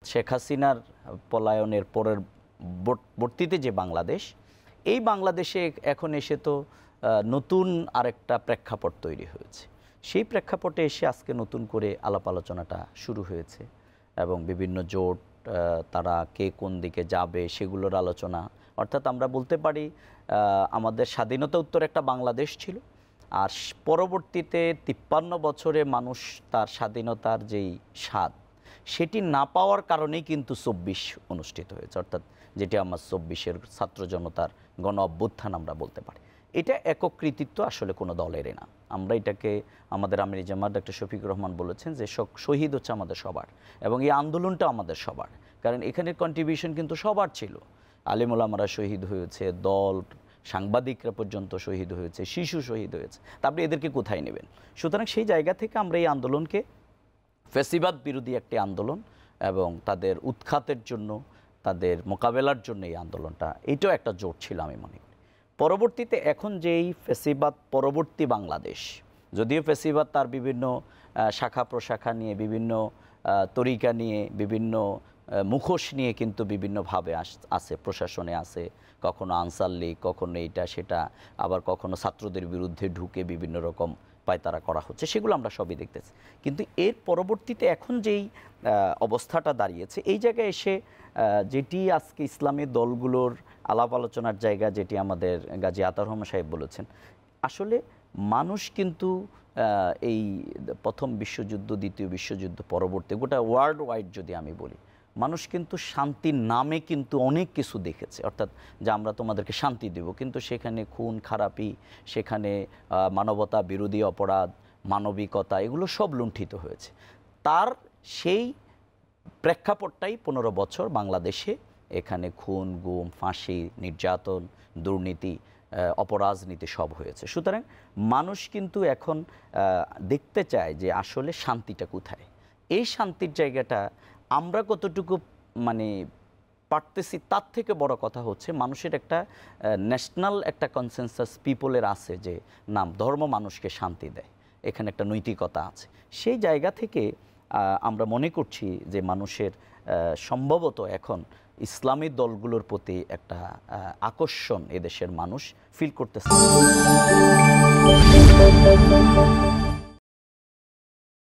শেখ হাসিনার পলায়নের পরের বর্তীতে যে বাংলাদেশ, এই বাংলাদেশে এখন এসে তো নতুন আরেকটা প্রেক্ষাপট তৈরি হয়েছে। সেই প্রেক্ষাপটে এসে আজকে নতুন করে আলাপ আলোচনাটা শুরু হয়েছে এবং বিভিন্ন জোট তারা কে কোন দিকে যাবে সেগুলোর আলোচনা। অর্থাৎ আমরা বলতে পারি আমাদের স্বাধীনতা উত্তর একটা বাংলাদেশ ছিল, আর পরবর্তীতে 53 বছরে মানুষ তার স্বাধীনতার যেই স্বাদ সেটি না পাওয়ার কারণেই কিন্তু 24 অনুষ্ঠিত হয়েছে, অর্থাৎ যেটি আমার 24-এর ছাত্র জনতার গণ অভ্যুত্থান আমরা বলতে পারি। এটা একক কৃতিত্ব আসলে কোনো দলেরই না। আমরা এটাকে আমাদের আমির জামাত ডক্টর শফিকুর রহমান বলেছেন যে শহীদ হচ্ছে আমাদের সবার, এবং এই আন্দোলনটা আমাদের সবার, কারণ এখানে কন্ট্রিবিউশন কিন্তু সবার ছিল। আলেম ওলামারা শহীদ হয়েছে, দল সাংবাদিকরা পর্যন্ত শহীদ হয়েছে, শিশু শহীদ হয়েছে, তারপরে এদেরকে কোথায় নেবেন? সুতরাং সেই জায়গা থেকে আমরা এই আন্দোলনকে ফ্যাসিবাদ বিরোধী একটি আন্দোলন এবং তাদের উৎখাতের জন্য, তাদের মোকাবেলার জন্য এই আন্দোলনটা, এটাও একটা জোট ছিল আমি মনে করি। পরবর্তীতে এখন যেই ফ্যাসিবাদ পরবর্তী বাংলাদেশ, যদিও ফ্যাসিবাদ তার বিভিন্ন শাখা প্রশাখা নিয়ে, বিভিন্ন তরিকা নিয়ে, বিভিন্ন মুখোশ নিয়ে কিন্তু বিভিন্নভাবে আছে, প্রশাসনে আছে, কখনো আনসার লীগ, কখনো এইটা সেটা, আবার কখনো ছাত্রদের বিরুদ্ধে ঢুকে বিভিন্ন রকম পায়তারা করা হচ্ছে, সেগুলো আমরা সবই দেখতেছি। কিন্তু এর পরবর্তীতে এখন যেই অবস্থাটা দাঁড়িয়েছে, এই জায়গায় এসে যেটি আজকে ইসলামী দলগুলোর আলাপ আলোচনার জায়গা, যেটি আমাদের গাজী আতাউর রহমান সাহেব বলেছেন, আসলে মানুষ কিন্তু এই প্রথম বিশ্বযুদ্ধ, দ্বিতীয় বিশ্বযুদ্ধ পরবর্তী গোটা ওয়ার্ল্ড ওয়াইড যদি আমি বলি, মানুষ কিন্তু শান্তির নামে কিন্তু অনেক কিছু দেখেছে, অর্থাৎ যে আমরা তোমাদেরকে শান্তি দেব, কিন্তু সেখানে খুন খারাপি, সেখানে মানবতা বিরোধী অপরাধ, মানবিকতা, এগুলো সব লুণ্ঠিত হয়েছে। তার সেই প্রেক্ষাপটটাই 15 বছর বাংলাদেশে, এখানে খুন, গুম, ফাঁসি, নির্যাতন, দুর্নীতি, অপরাজনীতি সব হয়েছে। সুতরাং মানুষ কিন্তু এখন দেখতে চায় যে আসলে শান্তিটা কোথায়। এই শান্তির জায়গাটা আমরা কতটুকু মানে পারতেছি, তার থেকে বড় কথা হচ্ছে মানুষের একটা ন্যাশনাল একটা কনসেনসাস পিপলের আছে যে না, ধর্ম মানুষকে শান্তি দেয়, এখানে একটা নৈতিকতা আছে। সেই জায়গা থেকে আমরা মনে করছি যে মানুষের সম্ভবত এখন ইসলামী দলগুলোর প্রতি একটা আকর্ষণ এদেশের মানুষ ফিল করতেছে।